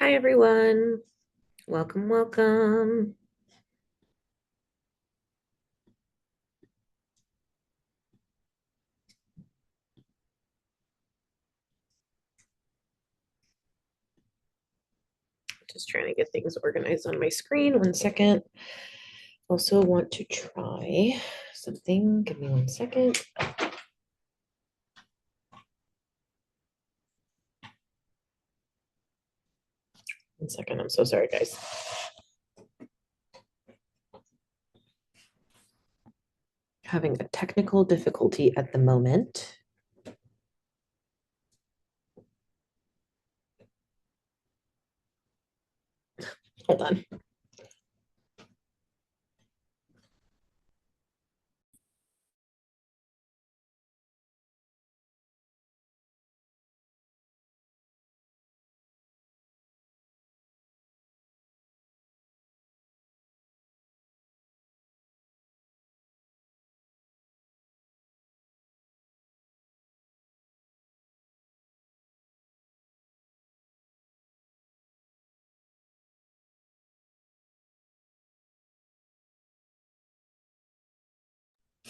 Hi, everyone. Welcome, welcome. Just trying to get things organized on my screen. One second. Also want to try something. Give me one second. One second. I'm so sorry, guys. Having a technical difficulty at the moment. Hold on.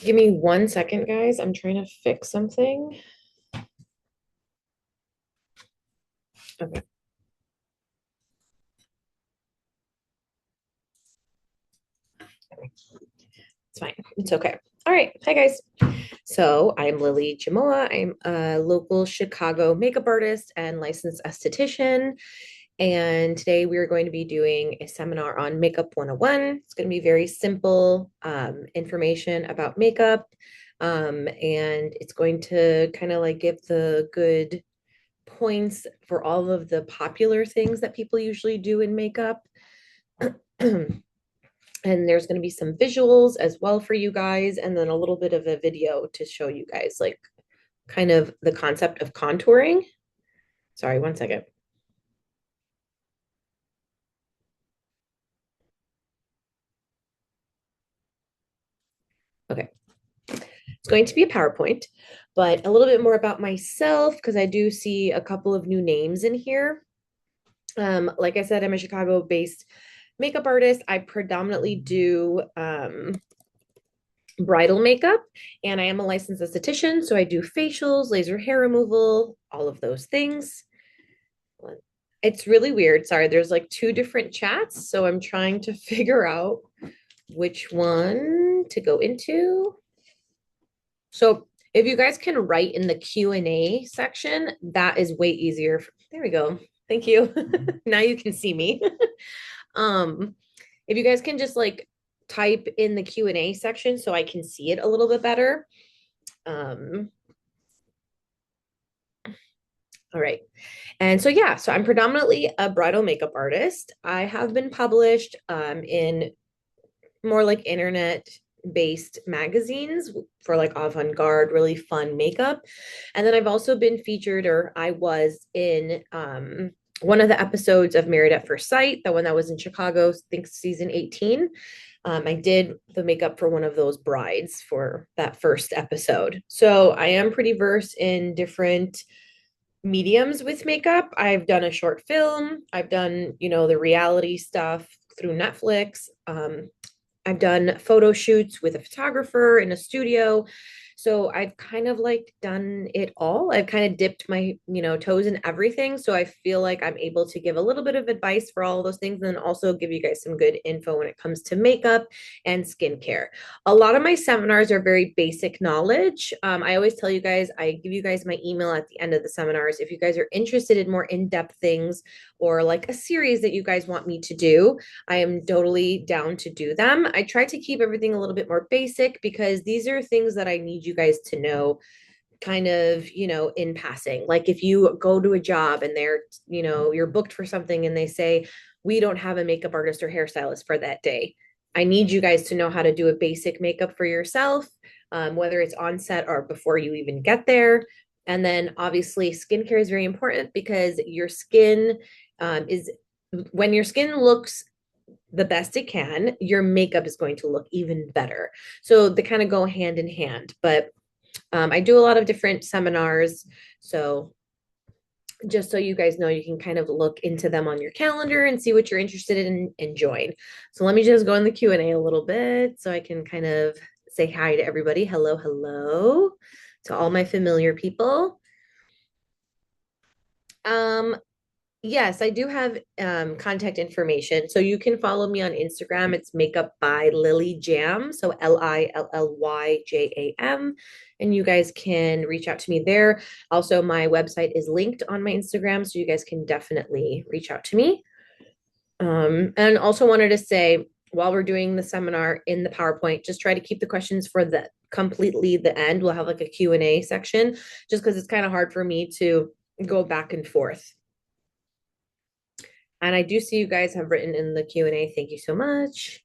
Give me one second, guys. I'm trying to fix something. Okay. It's fine. It's okay. All right. Hi, guys. So I'm Lilly Jamoua. I'm a local Chicago makeup artist and licensed esthetician. And today we are going to be doing a seminar on Makeup 101. It's going to be very simple information about makeup. And it's going to kind of like give the good points for all of the popular things that people usually do in makeup. And there's going to be some visuals as well for you guys, and then a little bit of a video to show you guys like kind of the concept of contouring. Sorry, one second. Okay. It's going to be a PowerPoint, but a little bit more about myself because I do see a couple of new names in here. Like I said, I'm a Chicago-based makeup artist. I predominantly do bridal makeup, and I am a licensed esthetician, so I do facials, laser hair removal, all of those things. It's really weird. Sorry, there's like two different chats, so I'm trying to figure out which one to go into. So if you guys can write in the Q&A section, that is way easier. There we go. Thank you. Now you can see me. um, if you guys can just like type in the Q&A section so I can see it a little bit better. Um, all right. And so, yeah, so I'm predominantly a bridal makeup artist. I have been published in more like internet based magazines for like avant garde, really fun makeup. And then I've also been featured, or I was in one of the episodes of Married at First Sight, the one that was in Chicago, I think season 18. I did the makeup for one of those brides for that first episode. So I am pretty versed in different mediums with makeup. I've done a short film. I've done, the reality stuff through Netflix. I've done photo shoots with a photographer in a studio. So I've kind of like done it all. I've kind of dipped my, toes in everything. So I feel like I'm able to give a little bit of advice for all of those things and then also give you guys some good info when it comes to makeup and skincare. A lot of my seminars are very basic knowledge. I always tell you guys, I give you guys my email at the end of the seminars. If you guys are interested in more in-depth things or like a series that you guys want me to do, I am totally down to do them. I try to keep everything a little bit more basic because these are things that I need you guys to know kind of, in passing. Like if you go to a job and you're booked for something and they say, we don't have a makeup artist or hairstylist for that day. I need you guys to know how to do a basic makeup for yourself, whether it's on set or before you even get there. And then obviously, skincare is very important because your skin is when your skin looks the best it can, your makeup is going to look even better. So they kind of go hand in hand. But I do a lot of different seminars. So just so you guys know, you can kind of look into them on your calendar and see what you're interested in and join. So let me just go in the Q&A a little bit so I can kind of say hi to everybody. Hello, hello to all my familiar people. Um, Yes, I do have contact information. So you can follow me on Instagram. It's Makeup by Lilly Jam. So LILLYJAM. And you guys can reach out to me there. Also, my website is linked on my Instagram. So you guys can definitely reach out to me. And also wanted to say, while we're doing the seminar in the PowerPoint, just try to keep the questions for the completely the end. We'll have like a Q&A section just because it's kind of hard for me to go back and forth. And I do see you guys have written in the Q&A. Thank you so much.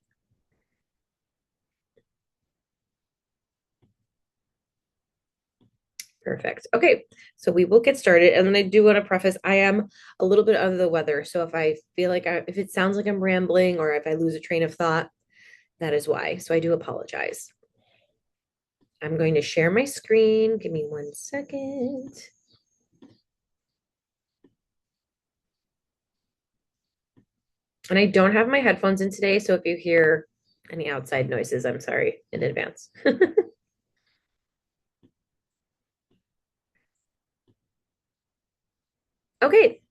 Perfect. Okay, so we will get started. And then I do want to preface, I am a little bit under the weather. So if I feel like if it sounds like I'm rambling or if I lose a train of thought, that is why. So I do apologize. I'm going to share my screen. Give me 1 second. And I don't have my headphones in today. So if you hear any outside noises, I'm sorry in advance. Okay.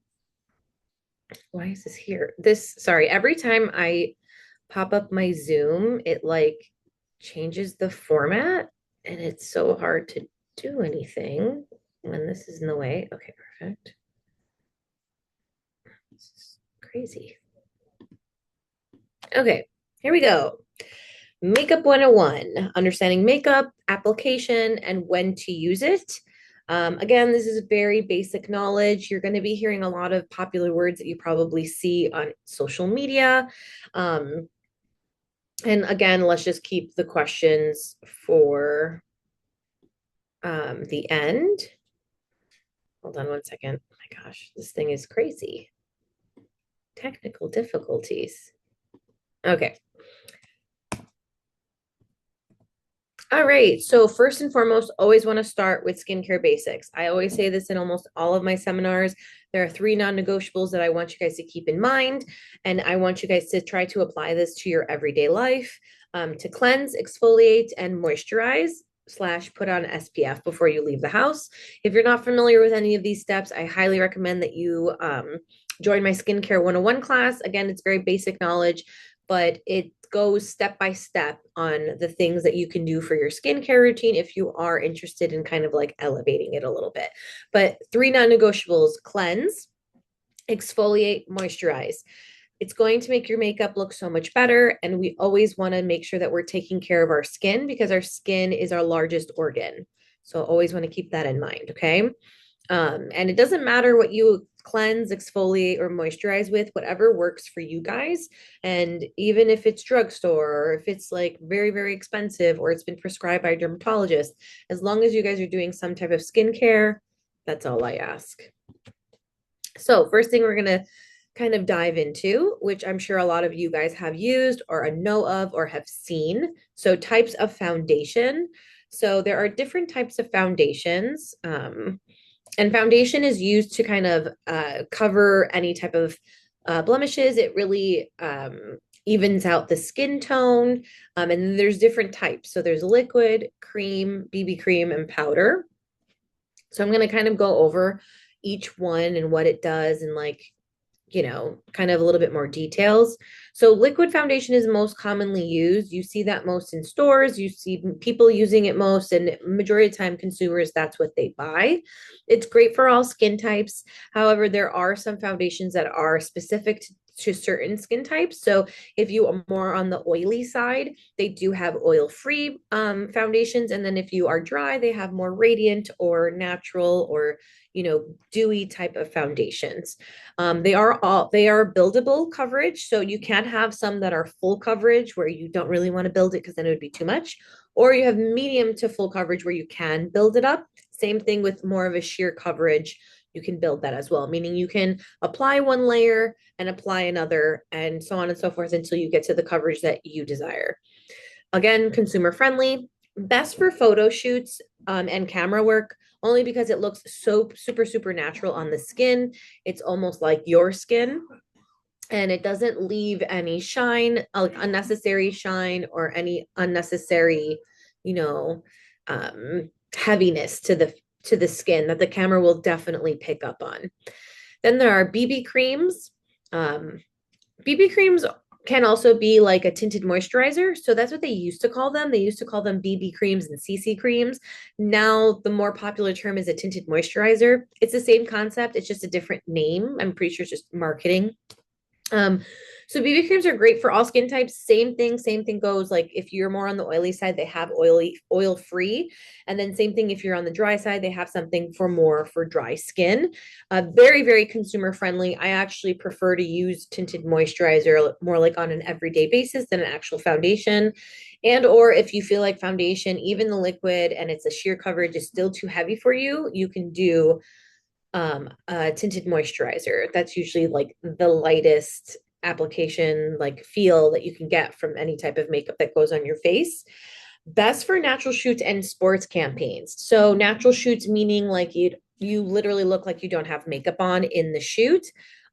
Why is this here? Sorry, every time I pop up my Zoom, it like changes the format and it's so hard to do anything when this is in the way. Okay, perfect. This is crazy. Okay, here we go. Makeup 101, understanding makeup, application, and when to use it. Again, this is very basic knowledge. You're going to be hearing a lot of popular words that you probably see on social media. And again, let's just keep the questions for the end. Hold on 1 second. Oh my gosh, this thing is crazy. Technical difficulties. Okay. All right. So first and foremost, always want to start with skincare basics. I always say this in almost all of my seminars. There are 3 non-negotiables that I want you guys to keep in mind, and I want you guys to try to apply this to your everyday life, to cleanse, exfoliate, and moisturize / put on SPF before you leave the house. If you're not familiar with any of these steps, I highly recommend that you join my Skincare 101 class. Again, it's very basic knowledge, but it goes step by step on the things that you can do for your skincare routine if you are interested in kind of like elevating it a little bit. But 3 non-negotiables: cleanse, exfoliate, moisturize. It's going to make your makeup look so much better. And we always want to make sure that we're taking care of our skin because our skin is our largest organ. So always want to keep that in mind. Okay. And it doesn't matter what you cleanse, exfoliate, or moisturize with, whatever works for you guys. And even if it's drugstore or if it's like very, very expensive or it's been prescribed by a dermatologist, as long as you guys are doing some type of skincare, that's all I ask. So first thing we're going to kind of dive into, which I'm sure a lot of you guys have used or know of or have seen. So types of foundation. So there are different types of foundations. And foundation is used to kind of cover any type of blemishes. It really evens out the skin tone. And then there's different types. So there's liquid, cream, BB cream, and powder. So I'm going to kind of go over each one and what it does and like, you know, kind of a little bit more details. So liquid foundation is most commonly used. You see that most in stores. You see people using it most, and majority of the time consumers, that's what they buy. It's great for all skin types. However, there are some foundations that are specific to certain skin types. So if you are more on the oily side, they do have oil-free foundations. And then if you are dry, they have more radiant or natural or, you know, dewy type of foundations. They are buildable coverage. So you can have some that are full coverage where you don't really want to build it because then it would be too much. Or you have medium to full coverage where you can build it up. Same thing with more of a sheer coverage. You can build that as well, meaning you can apply one layer and apply another and so on and so forth until you get to the coverage that you desire. Again, consumer friendly, best for photo shoots and camera work. only because it looks so super, super natural on the skin. It's almost like your skin. And it doesn't leave any shine, like unnecessary shine or any unnecessary, you know, heaviness to the skin that the camera will definitely pick up on. Then there are BB creams. Um, BB creams can also be like a tinted moisturizer. So that's what they used to call them. They used to call them BB creams and CC creams. Now the more popular term is a tinted moisturizer. It's the same concept. It's just a different name. I'm pretty sure it's just marketing. Um, so BB creams are great for all skin types. Same thing goes like if you're more on the oily side, they have oil free. And then same thing if you're on the dry side, they have something for more for dry skin. Very, very consumer friendly. I actually prefer to use tinted moisturizer more like on an everyday basis than an actual foundation. And or if you feel like foundation, even the liquid and it's a sheer coverage is still too heavy for you, you can do a tinted moisturizer. That's usually like the lightest application, like feel that you can get from any type of makeup that goes on your face. Best for natural shoots and sports campaigns. So natural shoots meaning like you literally look like you don't have makeup on in the shoot.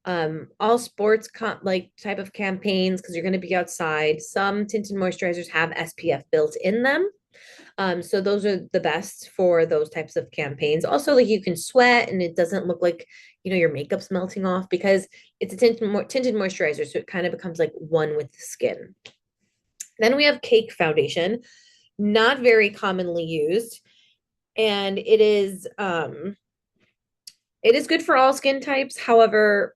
All sports like type of campaigns because you're going to be outside. Some tinted moisturizers have SPF built in them. So those are the best for those types of campaigns. Also, like you can sweat and it doesn't look like, your makeup's melting off because it's a tinted moisturizer. So it kind of becomes like one with the skin. Then we have cake foundation, not very commonly used. And it is good for all skin types. However,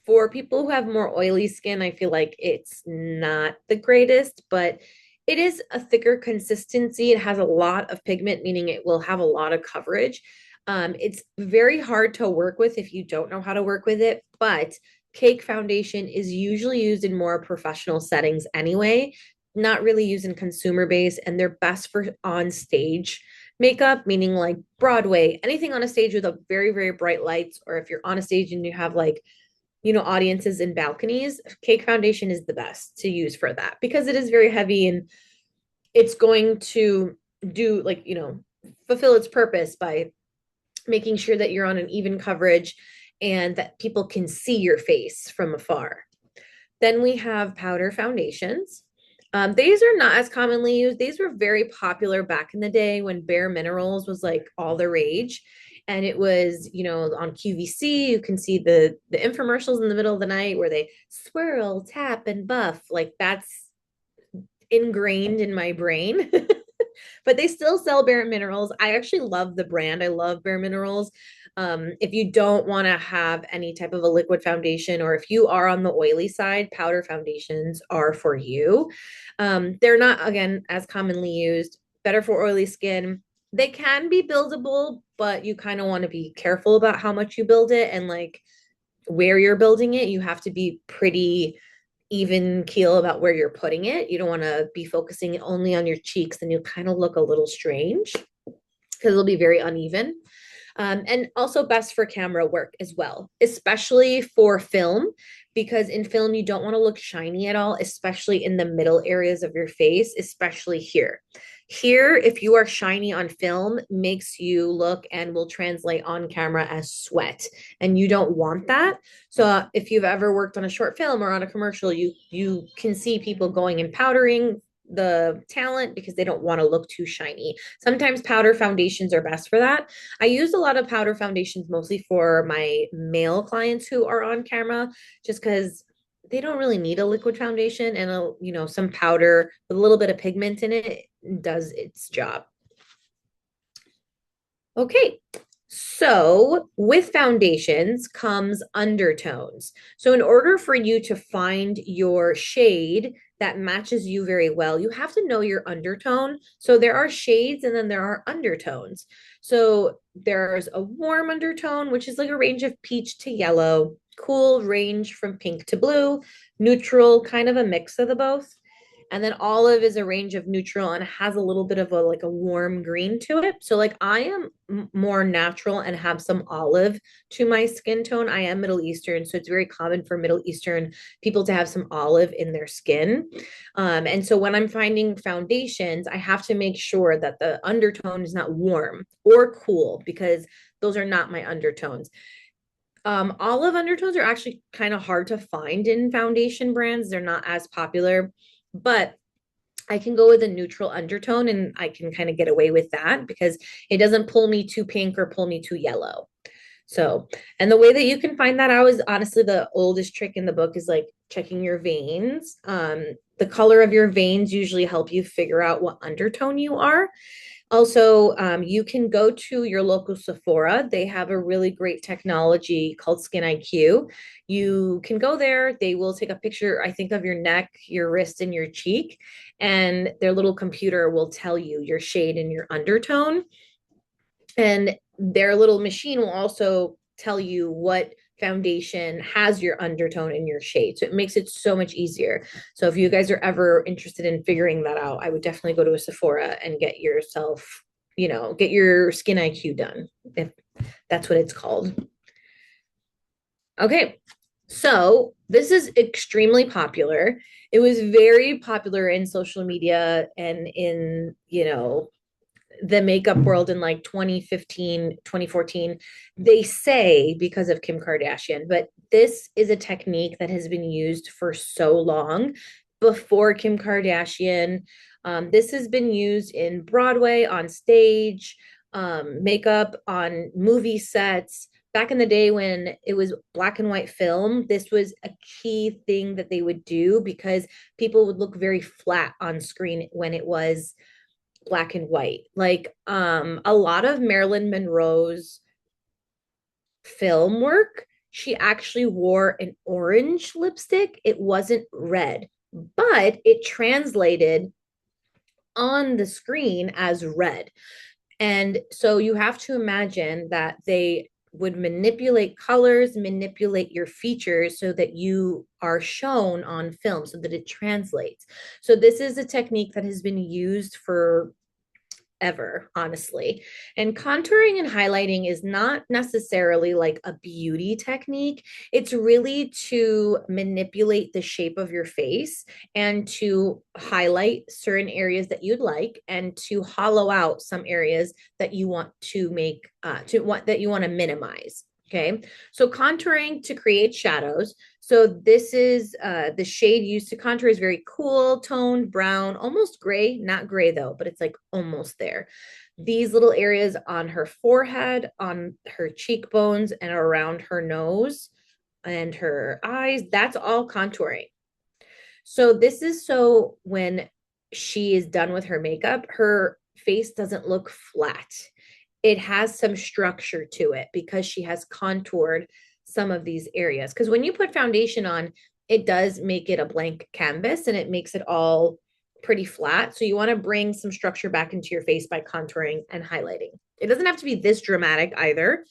for people who have more oily skin, I feel like it's not the greatest, but it is a thicker consistency. It has a lot of pigment, meaning it will have a lot of coverage. It's very hard to work with if you don't know how to work with it, but cake foundation is usually used in more professional settings anyway, not really used in consumer base, and they're best for on stage makeup, meaning like Broadway, anything on a stage with a very, very bright lights, or if you're on a stage and you have like audiences in balconies, cake foundation is the best to use for that because it is very heavy and it's going to do like, fulfill its purpose by making sure that you're on an even coverage and that people can see your face from afar. Then we have powder foundations. These are not as commonly used. These were very popular back in the day when Bare Minerals was like all the rage. And it was, on QVC, you can see the infomercials in the middle of the night where they swirl, tap, and buff. Like that's ingrained in my brain. But they still sell Bare Minerals. I actually love the brand. I love Bare Minerals. If you don't want to have any type of a liquid foundation, or if you are on the oily side, powder foundations are for you. They're not, again, as commonly used, better for oily skin. They can be buildable, but you kind of want to be careful about how much you build it and like where you're building it. You have to be pretty even keel about where you're putting it. You don't want to be focusing only on your cheeks and you kind of look a little strange because it'll be very uneven. And also best for camera work as well, especially for film, because in film, you don't want to look shiny at all, especially in the middle areas of your face, especially here. Here, if you are shiny on film, makes you look and will translate on camera as sweat, and you don't want that. So if you've ever worked on a short film or on a commercial, you can see people going and powdering the talent because they don't want to look too shiny. Sometimes powder foundations are best for that. I use a lot of powder foundations mostly for my male clients who are on camera, just because they don't really need a liquid foundation, and some powder with a little bit of pigment in it does its job. Okay, so with foundations comes undertones. So in order for you to find your shade that matches you very well, you have to know your undertone. So there are shades and then there are undertones. So there's a warm undertone, which is like a range of peach to yellow, cool range from pink to blue, neutral, kind of a mix of the both. And then olive is a range of neutral and has a little bit of a like a warm green to it. So like I am more natural and have some olive to my skin tone. I am Middle Eastern, so it's very common for Middle Eastern people to have some olive in their skin. And so when I'm finding foundations, I have to make sure that the undertone is not warm or cool because those are not my undertones. Olive undertones are actually kind of hard to find in foundation brands. They're not as popular, but I can go with a neutral undertone and I can kind of get away with that because it doesn't pull me too pink or pull me too yellow. So, and the way that you can find that out is honestly the oldest trick in the book is like checking your veins. The color of your veins usually help you figure out what undertone you are. Also, you can go to your local Sephora. They have a really great technology called Skin IQ. You can go there. They will take a picture, I think, of your neck, your wrist, and your cheek, and their little computer will tell you your shade and your undertone. And their little machine will also tell you what foundation has your undertone and your shade. So it makes it so much easier. So if you guys are ever interested in figuring that out, I would definitely go to a Sephora and get yourself, get your Skin IQ done, if that's what it's called. Okay. So this is extremely popular. It was very popular in social media and in, the makeup world in like 2015, 2014. They say because of Kim Kardashian, but this is a technique that has been used for so long before Kim Kardashian. This has been used in Broadway, on stage, makeup, on movie sets. Back in the day when it was black and white film, this was a key thing that they would do because people would look very flat on screen when it was black and white. Like a lot of Marilyn Monroe's film work, she actually wore an orange lipstick. It wasn't red, but it translated on the screen as red. And so you have to imagine that they would manipulate colors, manipulate your features so that you are shown on film so that it translates. So this is a technique that has been used for ever, honestly. And contouring and highlighting is not necessarily like a beauty technique. It's really to manipulate the shape of your face and to highlight certain areas that you'd like and to hollow out some areas that you want to make that you want to minimize. Okay, so contouring to create shadows. So this is the shade used to contour is very cool, toned, brown, almost gray, not gray though, but it's like almost there. These little areas on her forehead, on her cheekbones, and around her nose and her eyes, that's all contouring. So this is so when she is done with her makeup, her face doesn't look flat. It has some structure to it because she has contoured some of these areas. Because when you put foundation on, it does make it a blank canvas and it makes it all pretty flat. So you want to bring some structure back into your face by contouring and highlighting. It doesn't have to be this dramatic either.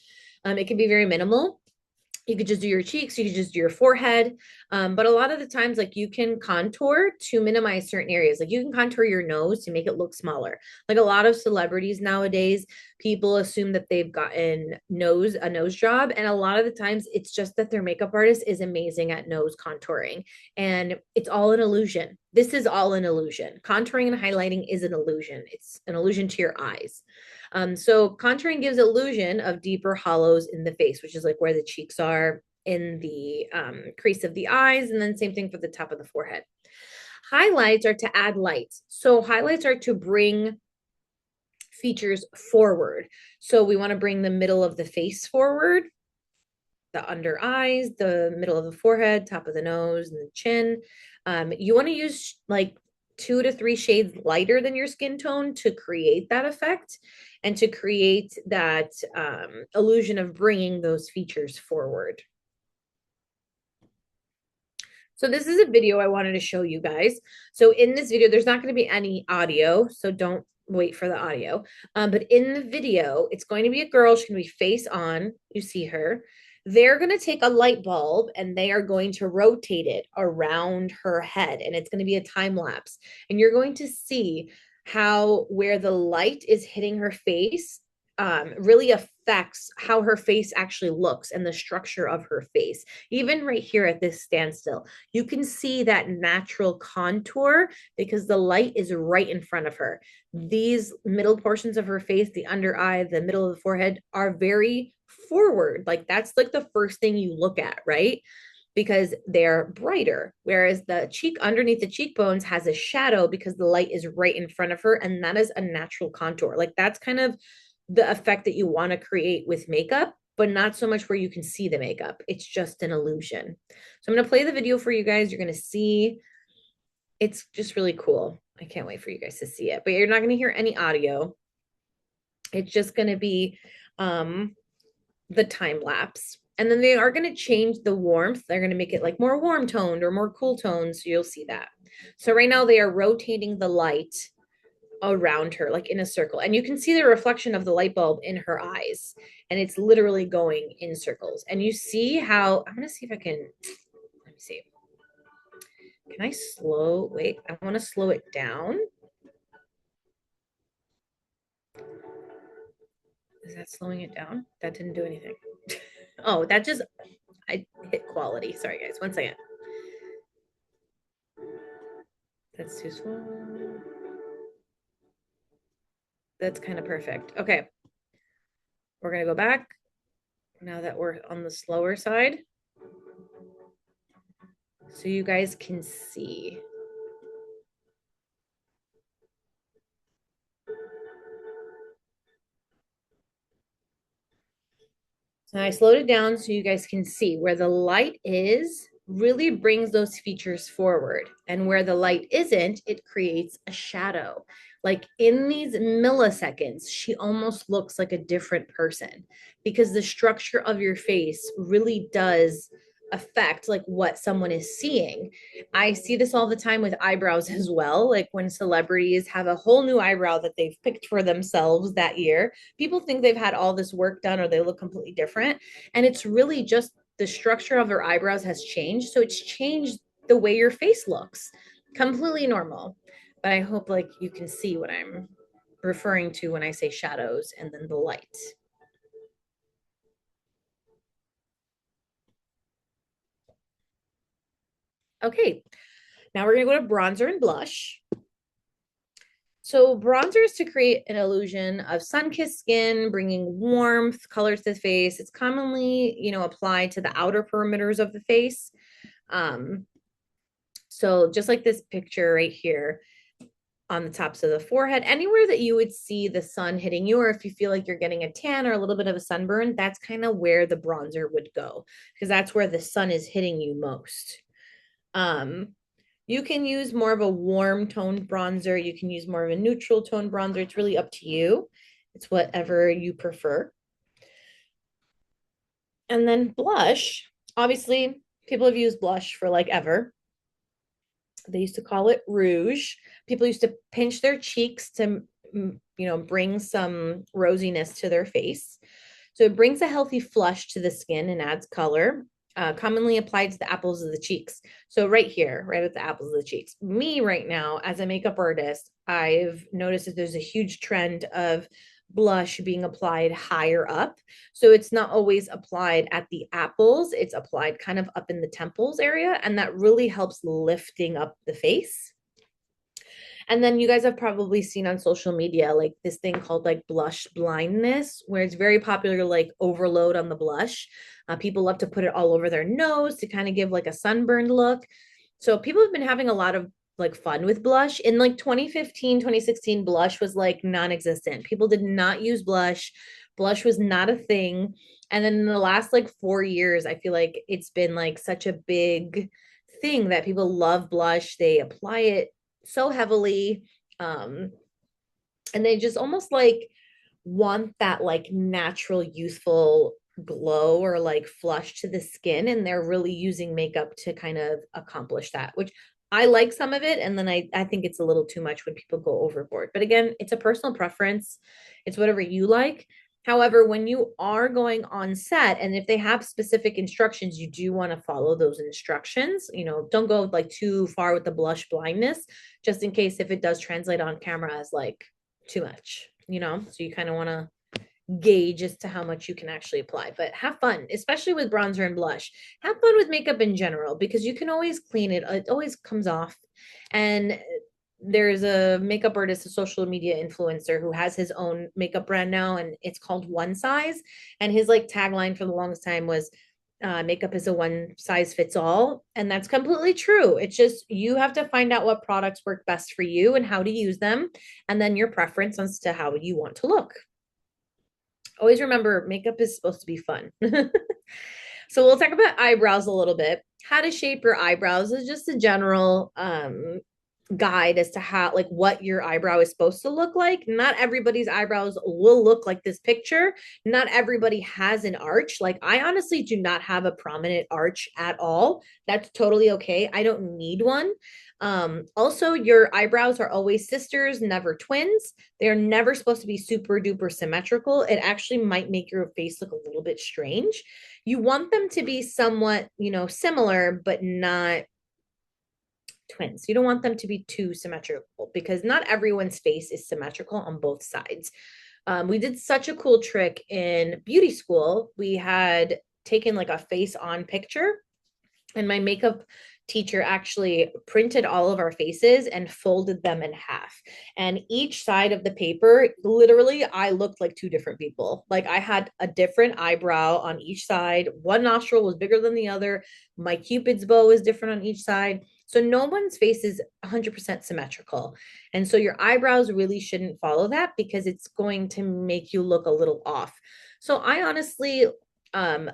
It can be very minimal. You could just do your cheeks, you could just do your forehead. But a lot of the times, like you can contour to minimize certain areas. Like you can contour your nose to make it look smaller. Like a lot of celebrities nowadays, people assume that they've gotten a nose job. And a lot of the times it's just that their makeup artist is amazing at nose contouring. And it's all an illusion. This is all an illusion. Contouring and highlighting is an illusion. It's an illusion to your eyes. So contouring gives illusion of deeper hollows in the face, which is like where the cheeks are, in the crease of the eyes, and then same thing for the top of the forehead. Highlights are to add light. So highlights are to bring features forward. So we want to bring the middle of the face forward, the under eyes, the middle of the forehead, top of the nose, and the chin. You want to use like 2 to 3 shades lighter than your skin tone to create that effect and to create that illusion of bringing those features forward. So this is a video I wanted to show you guys. So in this video, there's not going to be any audio, so don't wait for the audio. But in the video, it's going to be a girl. She's going to be face on. You see her. They're going to take a light bulb and they are going to rotate it around her head, and it's going to be a time lapse. And you're going to see how where the light is hitting her face really affects how her face actually looks and the structure of her face. Even right here at this standstill, you can see that natural contour because the light is right in front of her. These middle portions of her face, the under eye, the middle of the forehead, are very forward. Like that's like the first thing you look at, right? Because they're brighter. Whereas the cheek underneath the cheekbones has a shadow because the light is right in front of her. And that is a natural contour. Like that's kind of the effect that you want to create with makeup, but not so much where you can see the makeup. It's just an illusion. So I'm going to play the video for you guys. You're going to see. It's just really cool. I can't wait for you guys to see it, but you're not going to hear any audio. It's just going to be the time lapse. And then they are going to change the warmth. They're going to make it like more warm toned or more cool toned. So you'll see that. So right now they are rotating the light around her, like in a circle. And you can see the reflection of the light bulb in her eyes. And it's literally going in circles. And you see how, I'm going to see if I can, let me see. Can I wait, I want to slow it down. Is that slowing it down? That didn't do anything. Oh, that just, I hit quality. Sorry guys, 1 second. That's too small. That's kind of perfect. Okay. We're going to go back now that we're on the slower side so you guys can see. So I slowed it down so you guys can see where the light is really brings those features forward. And where the light isn't, it creates a shadow. Like in these milliseconds, she almost looks like a different person because the structure of your face really does affect like what someone is seeing. I see this all the time with eyebrows as well. Like when celebrities have a whole new eyebrow that they've picked for themselves that year, people think they've had all this work done or they look completely different. And it's really just the structure of their eyebrows has changed. So it's changed the way your face looks. Completely normal. But I hope like you can see what I'm referring to when I say shadows and then the light. Okay, now we're gonna go to bronzer and blush. So bronzer is to create an illusion of sun-kissed skin, bringing warmth, colors to the face. It's commonly, applied to the outer perimeters of the face. So just like this picture right here on the tops of the forehead, anywhere that you would see the sun hitting you, or if you feel like you're getting a tan or a little bit of a sunburn, that's kind of where the bronzer would go because that's where the sun is hitting you most. You can use more of a warm toned bronzer. You can use more of a neutral toned bronzer. It's really up to you. It's whatever you prefer. And then blush, obviously, people have used blush for like ever. They used to call it rouge. People used to pinch their cheeks to, bring some rosiness to their face. So it brings a healthy flush to the skin and adds color. Commonly applied to the apples of the cheeks. So right here, right at the apples of the cheeks. Me right now, as a makeup artist, I've noticed that there's a huge trend of blush being applied higher up. So it's not always applied at the apples. It's applied kind of up in the temples area. And that really helps lifting up the face. And then you guys have probably seen on social media like this thing called like blush blindness, where it's very popular to like overload on the blush. People love to put it all over their nose to kind of give like a sunburned look. So people have been having a lot of like fun with blush. In like 2015, 2016, blush was like non-existent. People did not use blush. Blush was not a thing. And then in the last like 4 years, I feel like it's been like such a big thing that people love blush. They apply it so heavily. And they just almost like want that like natural, youthful glow or like flush to the skin. And they're really using makeup to kind of accomplish that, which I like some of it. And then I think it's a little too much when people go overboard. But again, it's a personal preference. It's whatever you like. However, when you are going on set and if they have specific instructions, you do want to follow those instructions. Don't go like too far with the blush blindness, just in case if it does translate on camera as like too much, So you kind of want to gauge as to how much you can actually apply. But have fun, especially with bronzer and blush. Have fun with makeup in general because you can always clean it. It always comes off. And there's a makeup artist, a social media influencer who has his own makeup brand now, and it's called One Size. And his like tagline for the longest time was makeup is a one size fits all. And that's completely true. It's just you have to find out what products work best for you and how to use them, and then your preference as to how you want to look. Always remember makeup is supposed to be fun. So we'll talk about eyebrows a little bit. How to shape your eyebrows is just a general guide as to how like what your eyebrow is supposed to look like. Not everybody's eyebrows will look like this picture. Not everybody has an arch. Like I honestly do not have a prominent arch at all. That's totally okay. I don't need one. Also, your eyebrows are always sisters, never twins. They're never supposed to be super duper symmetrical. It actually might make your face look a little bit strange. You want them to be somewhat, similar, but not twins. You don't want them to be too symmetrical because not everyone's face is symmetrical on both sides. We did such a cool trick in beauty school. We had taken like a face on picture, and my makeup teacher actually printed all of our faces and folded them in half. And each side of the paper, literally, I looked like two different people. Like I had a different eyebrow on each side. One nostril was bigger than the other. My Cupid's bow is different on each side. So no one's face is 100% symmetrical. And so your eyebrows really shouldn't follow that because it's going to make you look a little off. So I honestly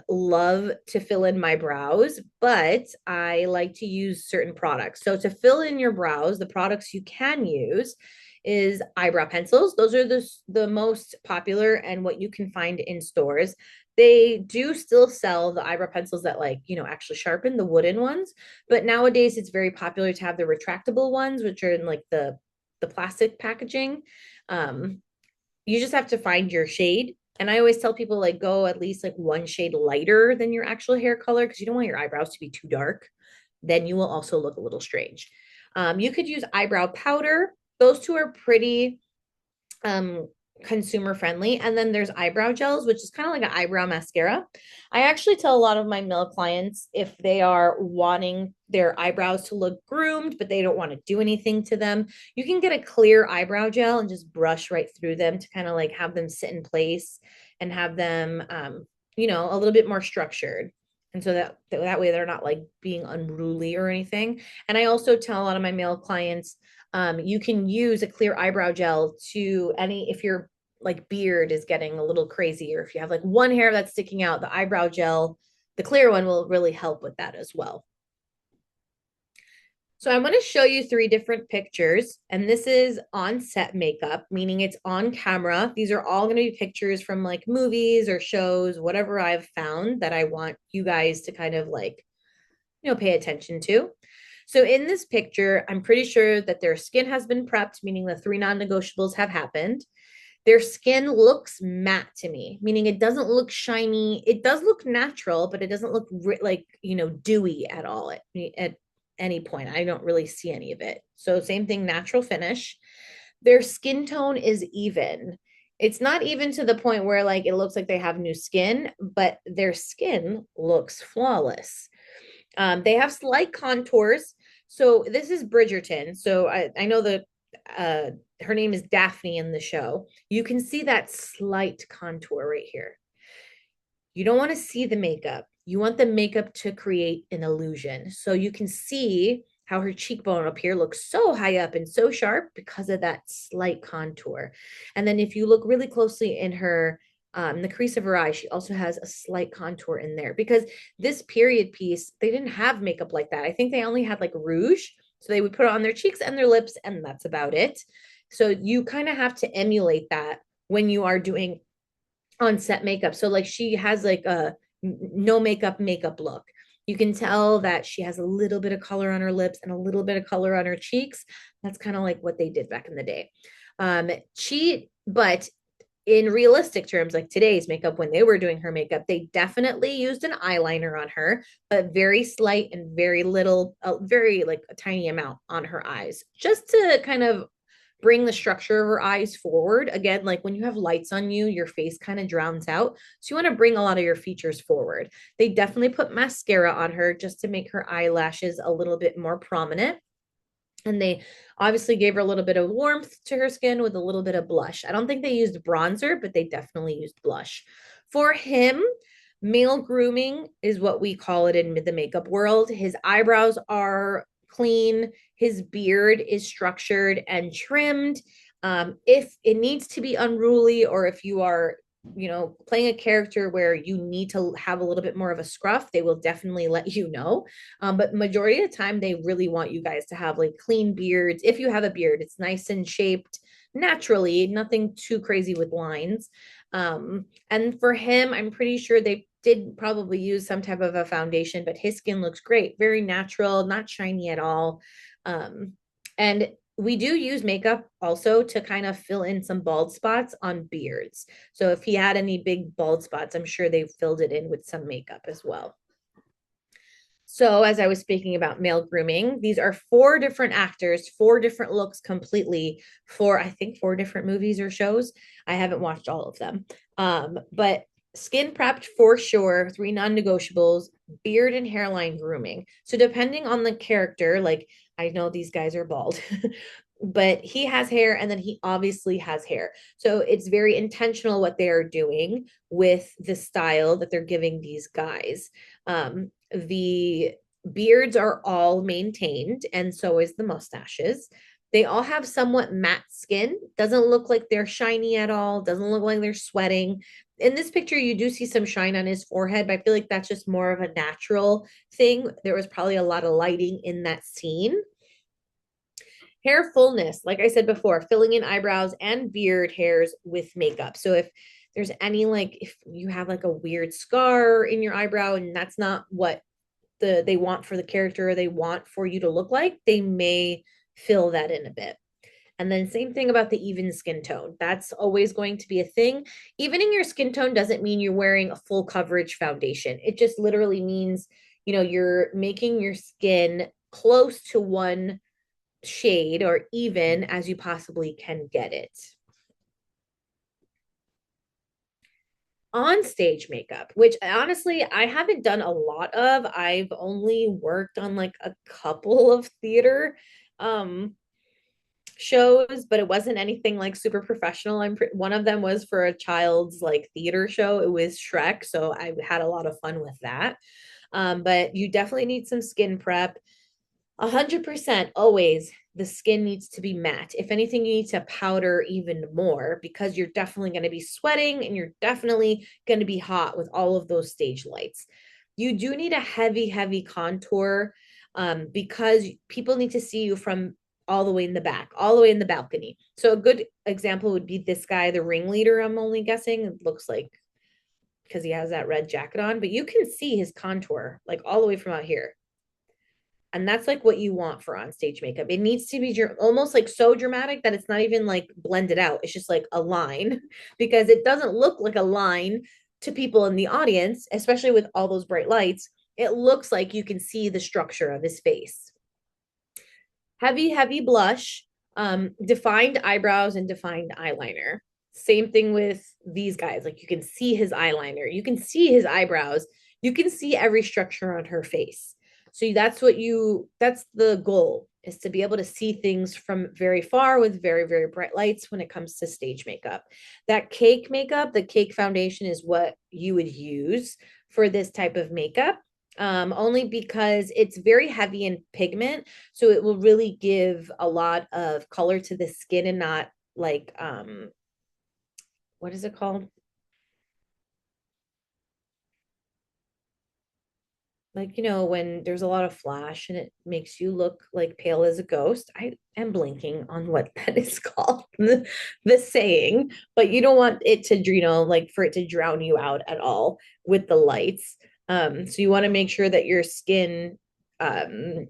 love to fill in my brows, but I like to use certain products. So to fill in your brows, the products you can use is eyebrow pencils. Those are the most popular and what you can find in stores. They do still sell the eyebrow pencils that actually sharpen, the wooden ones, but nowadays it's very popular to have the retractable ones, which are in like the plastic packaging. You just have to find your shade. And I always tell people like go at least like one shade lighter than your actual hair color because you don't want your eyebrows to be too dark. Then you will also look a little strange. You could use eyebrow powder. Those two are pretty consumer friendly. And then there's eyebrow gels, which is kind of like an eyebrow mascara. I actually tell a lot of my male clients if they are wanting their eyebrows to look groomed, but they don't want to do anything to them, you can get a clear eyebrow gel and just brush right through them to kind of like have them sit in place and have them, a little bit more structured. And so that way they're not like being unruly or anything. And I also tell a lot of my male clients, you can use a clear eyebrow gel to if your like beard is getting a little crazy, or if you have like one hair that's sticking out, the eyebrow gel, the clear one will really help with that as well. So I'm going to show you 3 different pictures, and this is on set makeup, meaning it's on camera. These are all going to be pictures from like movies or shows, whatever I've found that I want you guys to kind of like, pay attention to. So in this picture, I'm pretty sure that their skin has been prepped, meaning the 3 non-negotiables have happened. Their skin looks matte to me, meaning it doesn't look shiny. It does look natural, but it doesn't look like, dewy at all at any point. I don't really see any of it. So same thing, natural finish. Their skin tone is even. It's not even to the point where like it looks like they have new skin, but their skin looks flawless. They have slight contours. So this is Bridgerton. So I know that her name is Daphne in the show. You can see that slight contour right here. You don't want to see the makeup. You want the makeup to create an illusion. So you can see how her cheekbone up here looks so high up and so sharp because of that slight contour. And then if you look really closely in the crease of her eye, she also has a slight contour in there because this period piece, they didn't have makeup like that. I think they only had like rouge. So they would put it on their cheeks and their lips, and that's about it. So you kind of have to emulate that when you are doing on set makeup. So like she has like a no makeup makeup look. You can tell that she has a little bit of color on her lips and a little bit of color on her cheeks. That's kind of like what they did back in the day. But in realistic terms, like today's makeup, when they were doing her makeup, they definitely used an eyeliner on her, but very slight and very little, very like a tiny amount on her eyes, just to kind of bring the structure of her eyes forward. Again, like when you have lights on you, your face kind of drowns out. So you want to bring a lot of your features forward. They definitely put mascara on her just to make her eyelashes a little bit more prominent. And they obviously gave her a little bit of warmth to her skin with a little bit of blush. I don't think they used bronzer, but they definitely used blush. For him, male grooming is what we call it in the makeup world. His eyebrows are clean, his beard is structured and trimmed. If it needs to be unruly, or if you are playing a character where you need to have a little bit more of a scruff, they will definitely let you know. But majority of the time, they really want you guys to have like clean beards. If you have a beard, it's nice and shaped naturally, nothing too crazy with lines. And for him, I'm pretty sure they did probably use some type of a foundation, but his skin looks great, very natural, not shiny at all. And we do use makeup also to kind of fill in some bald spots on beards. So if he had any big bald spots, I'm sure they filled it in with some makeup as well. So, as I was speaking about male grooming, these are four different actors, four different looks completely for, I think, four different movies or shows. I haven't watched all of them. But skin prepped for sure, three non negotiables, beard and hairline grooming. So, depending on the character, like I know these guys are bald, but he has hair and then he obviously has hair. So, it's very intentional what they are doing with the style that they're giving these guys. The beards are all maintained, and so is the mustaches. They all have somewhat matte skin. Doesn't look like they're shiny at all. Doesn't look like they're sweating. In this picture, you do see some shine on his forehead, but I feel like that's just more of a natural thing. There was probably a lot of lighting in that scene. Hair fullness, like I said before, filling in eyebrows and beard hairs with makeup. So if there's any, like if you have like a weird scar in your eyebrow and that's not what they want for the character, they want for you to look like, they may fill that in a bit. And then same thing about the even skin tone. That's always going to be a thing. Evening your skin tone doesn't mean you're wearing a full coverage foundation. It just literally means, you're making your skin close to one shade or even as you possibly can get it. On stage makeup, which honestly I haven't done a lot of. I've only worked on like a couple of theater shows, but it wasn't anything like super professional. One of them was for a child's like theater show. It was Shrek, so I had a lot of fun with that. But you definitely need some skin prep. 100% always the skin needs to be matte. If anything, you need to powder even more because you're definitely going to be sweating and you're definitely going to be hot with all of those stage lights. You do need a heavy, heavy contour because people need to see you from all the way in the back, all the way in the balcony. So a good example would be this guy, the ringleader, I'm only guessing. It looks like because he has that red jacket on, but you can see his contour like all the way from out here. And that's like what you want for on stage makeup. It needs to be almost like so dramatic that it's not even like blended out. It's just like a line because it doesn't look like a line to people in the audience, especially with all those bright lights. It looks like you can see the structure of his face. Heavy, heavy blush, defined eyebrows, and defined eyeliner. Same thing with these guys. Like you can see his eyeliner, you can see his eyebrows, you can see every structure on her face. So that's the goal, is to be able to see things from very far with very, very bright lights when it comes to stage makeup. That cake makeup, the cake foundation is what you would use for this type of makeup. Only because it's very heavy in pigment. So it will really give a lot of color to the skin and not like, what is it called? Like, when there's a lot of flash and it makes you look like pale as a ghost. I am blinking on what that is called, the saying, but you don't want it to, like for it to drown you out at all with the lights. So you want to make sure that um,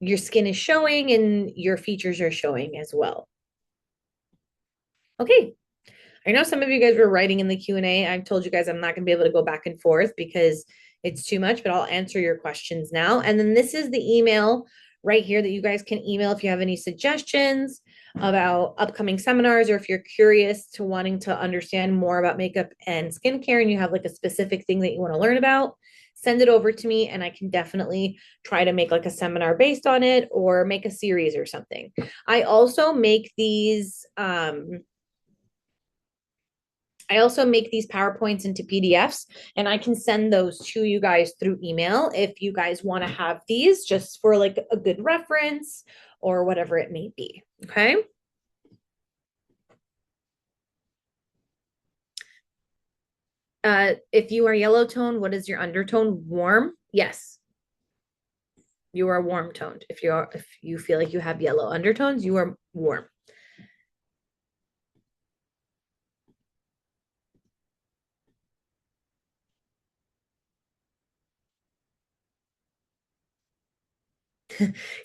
your skin is showing and your features are showing as well. Okay. I know some of you guys were writing in the Q&A. I've told you guys I'm not going to be able to go back and forth because it's too much, but I'll answer your questions now. And then this is the email right here that you guys can email if you have any suggestions about upcoming seminars, or if you're curious to wanting to understand more about makeup and skincare and you have like a specific thing that you want to learn about, send it over to me and I can definitely try to make like a seminar based on it or make a series or something. I also make these PowerPoints into PDFs, and I can send those to you guys through email if you guys want to have these just for like a good reference or whatever it may be. Okay. If you are yellow tone, what is your undertone? Warm? Yes. You are warm toned. If you feel like you have yellow undertones, you are warm.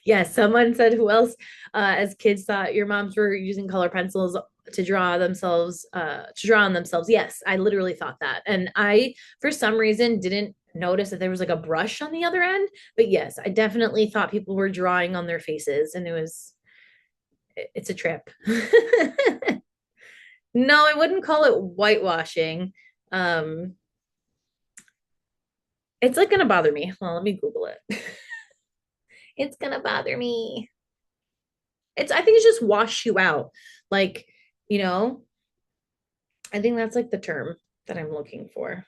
Yes, someone said who else as kids thought your moms were using color pencils to draw themselves to draw on themselves. Yes, I literally thought that. And I for some reason didn't notice that there was like a brush on the other end, but yes, I definitely thought people were drawing on their faces and it's a trip. No, I wouldn't call it whitewashing. Um it's like gonna bother me. Well, let me Google it. It's gonna bother me. I think it's just wash you out. Like, you know, I think that's like the term that I'm looking for.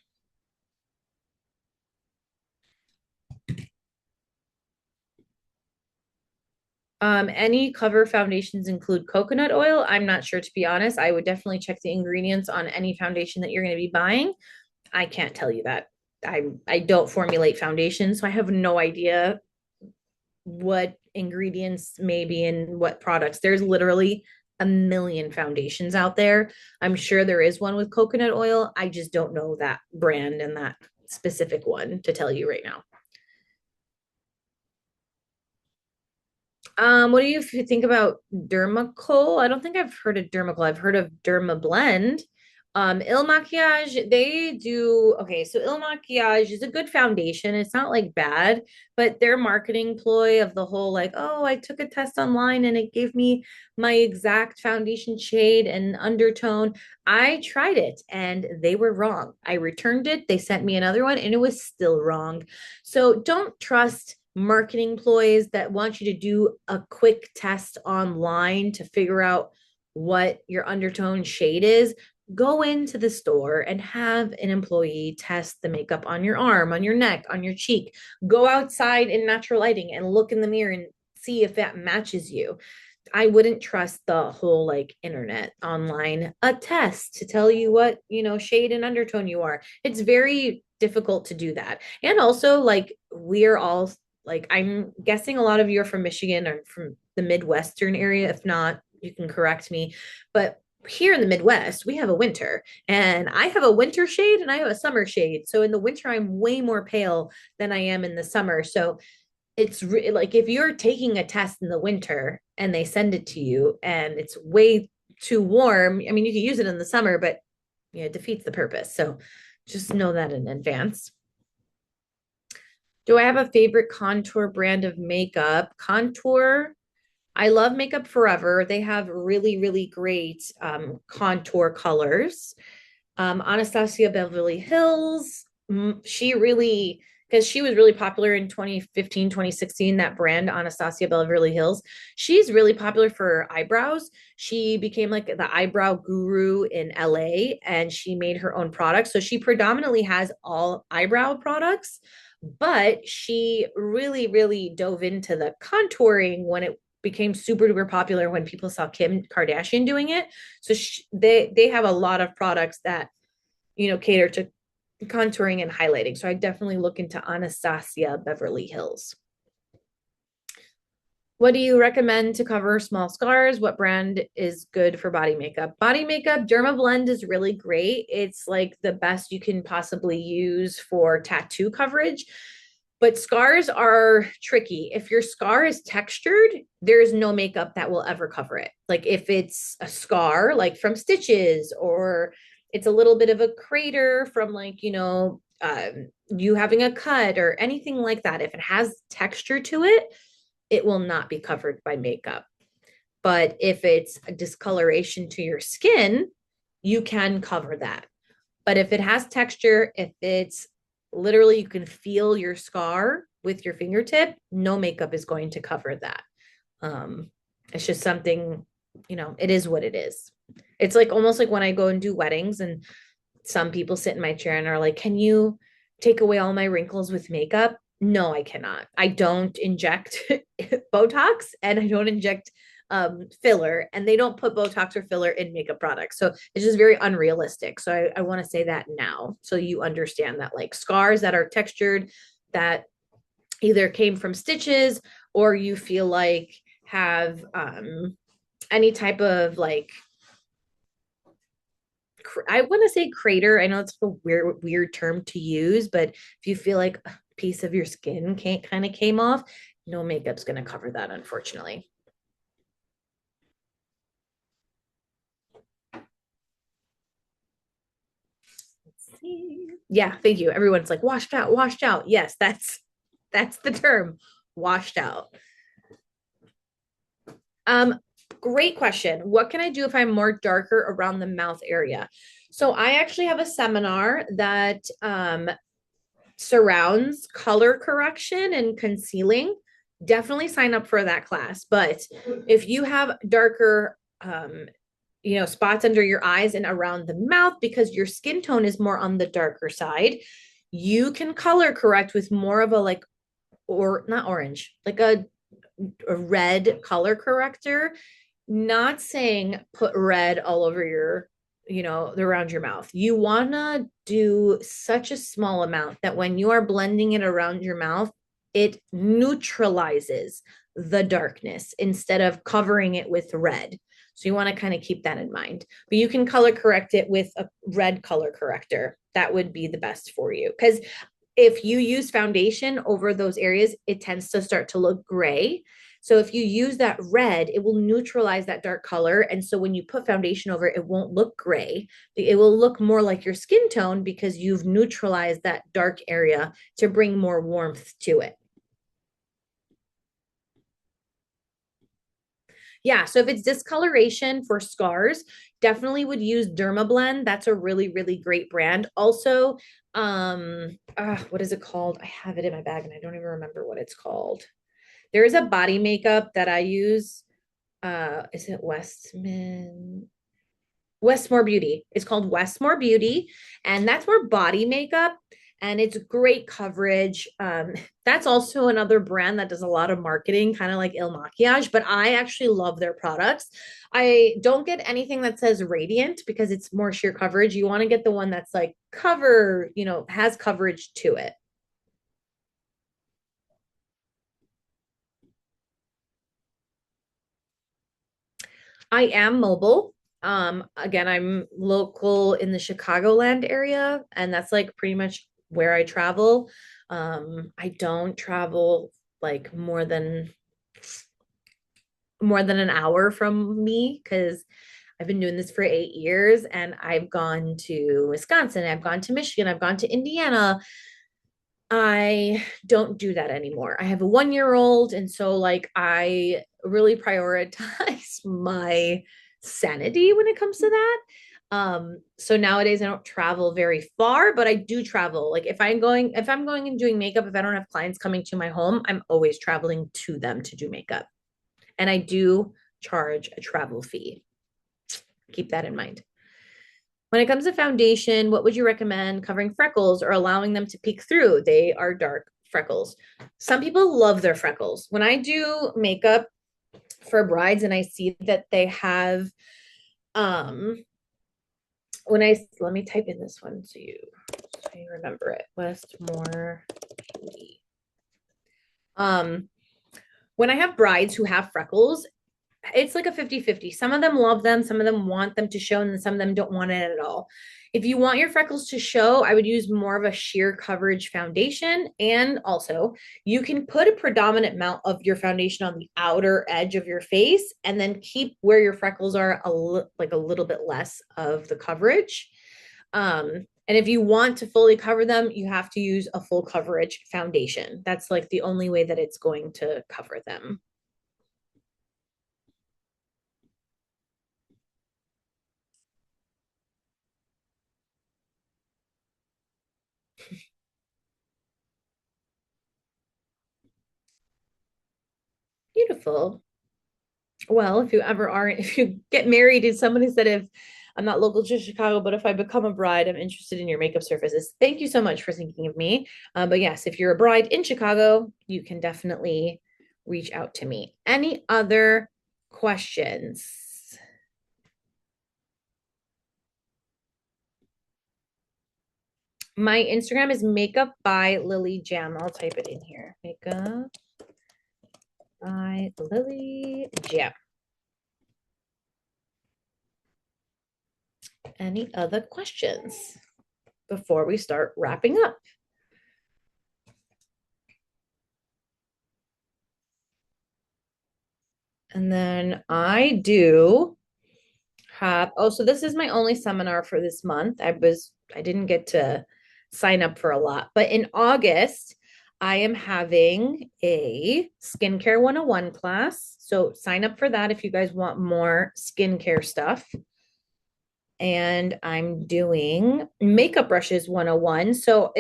Any cover foundations include coconut oil? I'm not sure, to be honest. I would definitely check the ingredients on any foundation that you're going to be buying. I can't tell you that. I don't formulate foundations, so I have no idea what ingredients may be in what products. There's literally a million foundations out there. I'm sure there is one with coconut oil. I just don't know that brand and that specific one to tell you right now. What do you think about Dermacol? I don't think I've heard of Dermacol. I've heard of Derma Blend. Il Makiage, they do okay. So Il Makiage is a good foundation. It's not like bad, but their marketing ploy of the whole like, oh, I took a test online and it gave me my exact foundation shade and undertone. I tried it and they were wrong. I returned it. They sent me another one and it was still wrong. So don't trust marketing ploys that want you to do a quick test online to figure out what your undertone shade is. Go into the store and have an employee test the makeup on your arm, on your neck, on your cheek. Go outside in natural lighting and look in the mirror and see if that matches you. I wouldn't trust the whole like internet online a test to tell you what, shade and undertone you are. It's very difficult to do that. And also like we're all like I'm guessing a lot of you are from Michigan or from the Midwestern area. If not, you can correct me. But here in the Midwest, we have a winter and I have a winter shade and I have a summer shade. So in the winter, I'm way more pale than I am in the summer. So like if you're taking a test in the winter and they send it to you and it's way too warm, I mean, you can use it in the summer, but it defeats the purpose. So just know that in advance. Do I have a favorite contour brand of makeup? Contour, I love Makeup Forever. They have really, really great contour colors. Anastasia Beverly Hills, she really, because she was really popular in 2015, 2016, that brand, Anastasia Beverly Hills. She's really popular for eyebrows. She became like the eyebrow guru in LA and she made her own products. So she predominantly has all eyebrow products, but she really, really dove into the contouring when it became super duper popular when people saw Kim Kardashian doing it. So they have a lot of products that cater to contouring and highlighting. So I definitely look into Anastasia Beverly Hills. What do you recommend to cover small scars? What brand is good for body makeup? Body makeup, Derma Blend is really great. It's like the best you can possibly use for tattoo coverage. But scars are tricky. If your scar is textured, there is no makeup that will ever cover it. Like if it's a scar, like from stitches, or it's a little bit of a crater from like, you having a cut or anything like that, if it has texture to it, it will not be covered by makeup. But if it's a discoloration to your skin, you can cover that. But if it has texture, if it's literally you can feel your scar with your fingertip, no makeup is going to cover that. It's just something, it is what it is. It's like almost like when I go and do weddings and some people sit in my chair and are like, can you take away all my wrinkles with makeup? No, I cannot. I don't inject Botox and I don't inject filler, and they don't put Botox or filler in makeup products. So it's just very unrealistic. So I want to say that now so you understand that like scars that are textured that either came from stitches or you feel like have any type of like I want to say crater. I know it's a weird term to use, but if you feel like a piece of your skin can't kind of came off, no makeup's going to cover that, unfortunately. Let's see. Yeah, thank you. Everyone's like washed out, washed out. Yes, that's the term, washed out. Great question. What can I do if I'm more darker around the mouth area? So I actually have a seminar that surrounds color correction and concealing. Definitely sign up for that class. But if you have darker spots under your eyes and around the mouth because your skin tone is more on the darker side, you can color correct with more of a like, or not orange, like a red color corrector. Not saying put red all over your, around your mouth. You want to do such a small amount that when you are blending it around your mouth, it neutralizes the darkness instead of covering it with red. So you want to kind of keep that in mind. But you can color correct it with a red color corrector. That would be the best for you. Because if you use foundation over those areas, it tends to start to look gray. So if you use that red, it will neutralize that dark color. And so when you put foundation over it, it won't look gray. It will look more like your skin tone because you've neutralized that dark area to bring more warmth to it. Yeah, so if it's discoloration for scars, definitely would use Dermablend. That's a really, really great brand. Also, what is it called? I have it in my bag and I don't even remember what it's called. There is a body makeup that I use. Is it Westmore Beauty? It's called Westmore Beauty, and that's more body makeup, and it's great coverage. That's also another brand that does a lot of marketing, kind of like Il Makiage, but I actually love their products. I don't get anything that says radiant because it's more sheer coverage. You want to get the one that's like has coverage to it. I am mobile. Again, I'm local in the Chicagoland area, and that's like pretty much where I travel. I don't travel like more than an hour from me because I've been doing this for 8 years and I've gone to Wisconsin, I've gone to Michigan, I've gone to Indiana. I don't do that anymore. I have a 1 year old, and so like I really prioritize my sanity when it comes to that. So nowadays I don't travel very far, but I do travel. Like if I'm going and doing makeup, if I don't have clients coming to my home, I'm always traveling to them to do makeup. And I do charge a travel fee. Keep that in mind. When it comes to foundation, what would you recommend covering freckles or allowing them to peek through? They are dark freckles. Some people love their freckles. When I do makeup for brides and I see that they have let me type in this one so you remember it. Westmore Beauty. When I have brides who have freckles, it's like a 50-50. Some of them love them, some of them want them to show, and some of them don't want it at all. If you want your freckles to show, I would use more of a sheer coverage foundation. And also, you can put a predominant amount of your foundation on the outer edge of your face and then keep where your freckles are like a little bit less of the coverage. And if you want to fully cover them, you have to use a full coverage foundation. That's like the only way that it's going to cover them. Beautiful. Well, if you ever are, if you get married to somebody said, if I'm not local to Chicago, but if I become a bride, I'm interested in your makeup services. Thank you so much for thinking of me. But yes, if you're a bride in Chicago, you can definitely reach out to me. Any other questions? My Instagram is makeup by Lilly Jam. I'll type it in here. Makeup by Lilly Jam. Any other questions before we start wrapping up? And then I do have, oh, so this is my only seminar for this month. I didn't get to sign up for a lot, but in August, I am having a skincare 101 class. So sign up for that if you guys want more skincare stuff. And I'm doing makeup brushes 101. So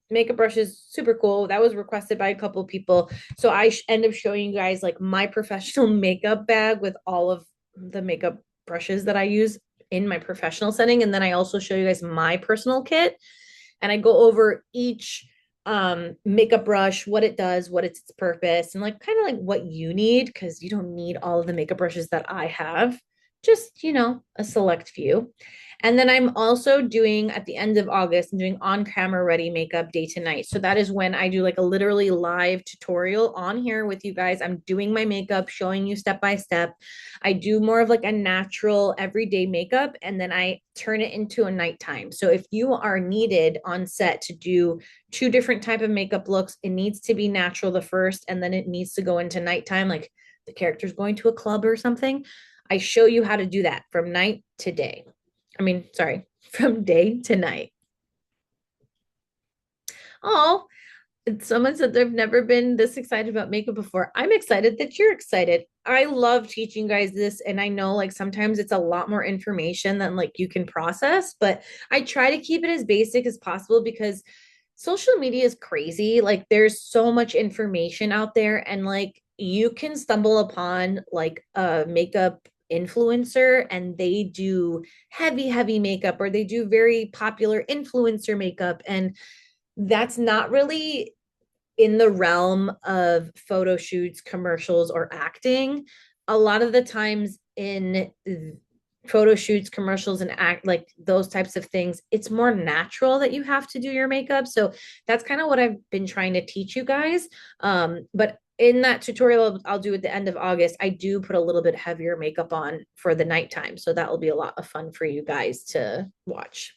makeup brushes super cool. That was requested by a couple of people. So I end up showing you guys like my professional makeup bag with all of the makeup brushes that I use in my professional setting. And then I also show you guys my personal kit. And I go over each makeup brush, what it does, what its purpose, and like kind of like what you need, because you don't need all of the makeup brushes that I have, just a select few. And then I'm also doing at the end of August, I'm doing on camera ready makeup day to night. So that is when I do like a literally live tutorial on here with you guys. I'm doing my makeup, showing you step by step. I do more of like a natural everyday makeup, and then I turn it into a nighttime. So if you are needed on set to do two different type of makeup looks, it needs to be natural the first, and then it needs to go into nighttime, like the character's going to a club or something. I show you how to do that from night to day. I mean, sorry, from day to night. Oh, someone said they've never been this excited about makeup before. I'm excited that you're excited. I love teaching guys this, and I know like sometimes it's a lot more information than like you can process, but I try to keep it as basic as possible because social media is crazy. Like there's so much information out there, and like you can stumble upon like a makeup influencer and they do heavy makeup, or they do very popular influencer makeup, and that's not really in the realm of photo shoots, commercials, or acting. A lot of the times in photo shoots, commercials, and act like those types of things, it's more natural that you have to do your makeup. So that's kind of what I've been trying to teach you guys. But in that tutorial I'll do at the end of August, I do put a little bit heavier makeup on for the nighttime. So that will be a lot of fun for you guys to watch.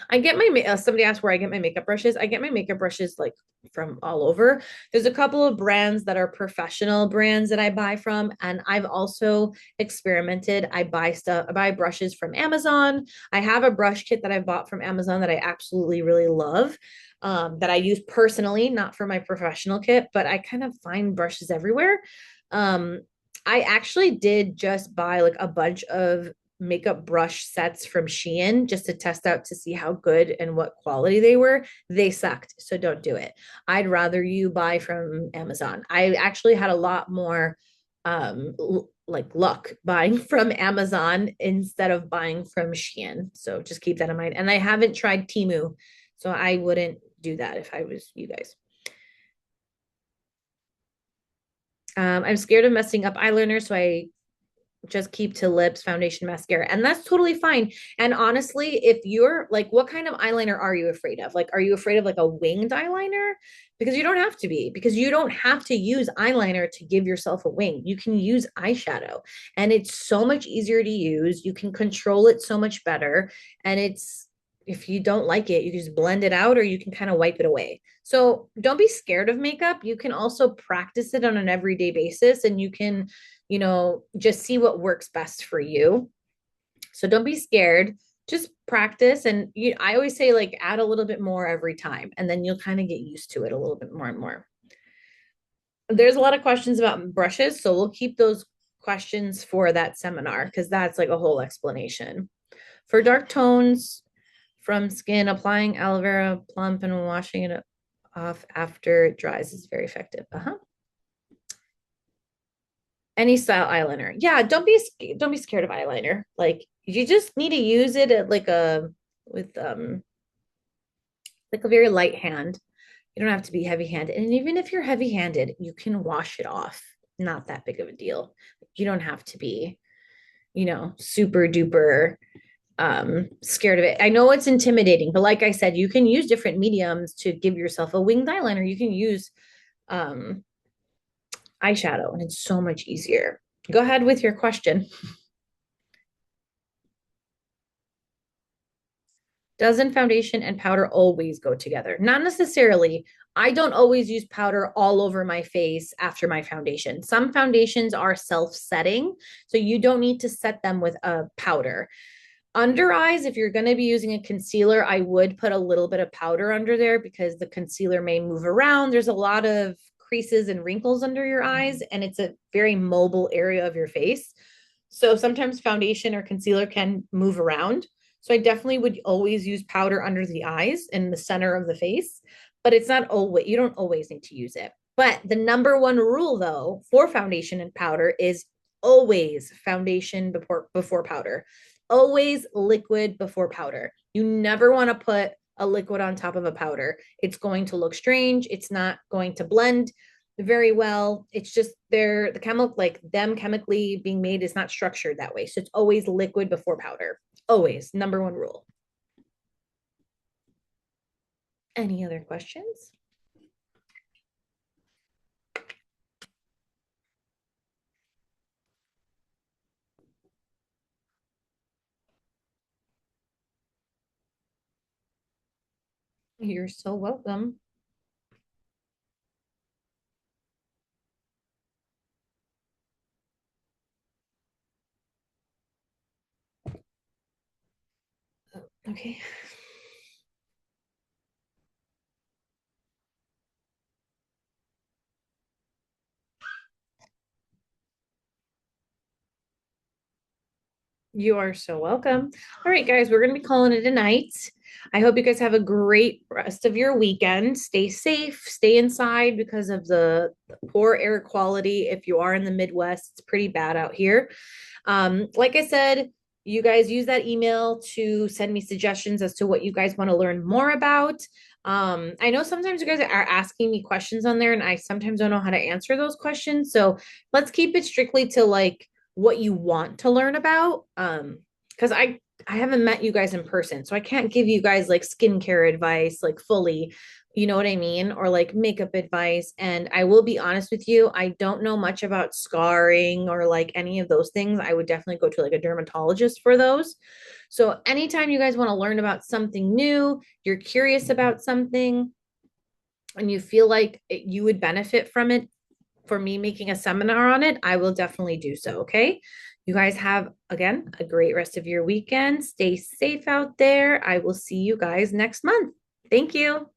I get my somebody asked where I get my makeup brushes. I get my makeup brushes like from all over. There's a couple of brands that are professional brands that I buy from, and I've also experimented. I buy brushes from Amazon. I have a brush kit that I bought from Amazon that I absolutely really love. That I use personally, not for my professional kit, but I kind of find brushes everywhere. Um, I actually did just buy like a bunch of makeup brush sets from Shein just to test out to see how good and what quality they were. They sucked, so don't do it. I'd rather you buy from Amazon. I actually had a lot more like luck buying from Amazon instead of buying from Shein. So just keep that in mind. And I haven't tried Temu, so I wouldn't do that if I was you guys. I'm scared of messing up eyeliner, so I just keep to lips, foundation, mascara, and that's totally fine. And honestly, if you're like, what kind of eyeliner are you afraid of? Like, are you afraid of like a winged eyeliner? Because you don't have to be, because you don't have to use eyeliner to give yourself a wing. You can use eyeshadow, and it's so much easier to use. You can control it so much better. And it's, if you don't like it, you can just blend it out or you can kind of wipe it away. So don't be scared of makeup. You can also practice it on an everyday basis, and you can, just see what works best for you. So don't be scared. Just practice. And I always say, like, add a little bit more every time, and then you'll kind of get used to it a little bit more and more. There's a lot of questions about brushes. So we'll keep those questions for that seminar, because that's like a whole explanation. For dark tones from skin, applying aloe vera plump and washing it off after it dries is very effective. Any style eyeliner. Yeah, don't be scared of eyeliner. Like, you just need to use it at like a with like a very light hand. You don't have to be heavy-handed. And even if you're heavy-handed, you can wash it off. Not that big of a deal. You don't have to be, super duper scared of it. I know it's intimidating, but like I said, you can use different mediums to give yourself a winged eyeliner. You can use um eyeshadow, and it's so much easier. Go ahead with your question. Doesn't foundation and powder always go together? Not necessarily. I don't always use powder all over my face after my foundation. Some foundations are self-setting, so you don't need to set them with a powder. Under eyes, if you're going to be using a concealer, I would put a little bit of powder under there, because the concealer may move around. There's a lot of creases and wrinkles under your eyes, and it's a very mobile area of your face. So sometimes foundation or concealer can move around. So I definitely would always use powder under the eyes in the center of the face, but it's not always, you don't always need to use it. But the number one rule though for foundation and powder is always foundation before powder. Always liquid before powder. You never want to put a liquid on top of a powder. It's going to look strange. It's not going to blend very well. It's just the chemical, like them chemically being made, is not structured that way. So it's always liquid before powder. Always. Number one rule. Any other questions? You're so welcome. Okay. You are so welcome. All right, guys, we're going to be calling it a night. I hope you guys have a great rest of your weekend. Stay safe, stay inside because of the poor air quality. If you are in the Midwest, it's pretty bad out here. Like I said, you guys use that email to send me suggestions as to what you guys want to learn more about. I know sometimes you guys are asking me questions on there, and I sometimes don't know how to answer those questions. So let's keep it strictly to like what you want to learn about. Because I haven't met you guys in person, so I can't give you guys like skincare advice like fully, you know what I mean, or like makeup advice. And I will be honest with you, I don't know much about scarring or like any of those things. I would definitely go to like a dermatologist for those. So anytime you guys want to learn about something new, you're curious about something, and you feel like you would benefit from it, for me making a seminar on it, I will definitely do so. Okay. You guys have, again, a great rest of your weekend. Stay safe out there. I will see you guys next month. Thank you.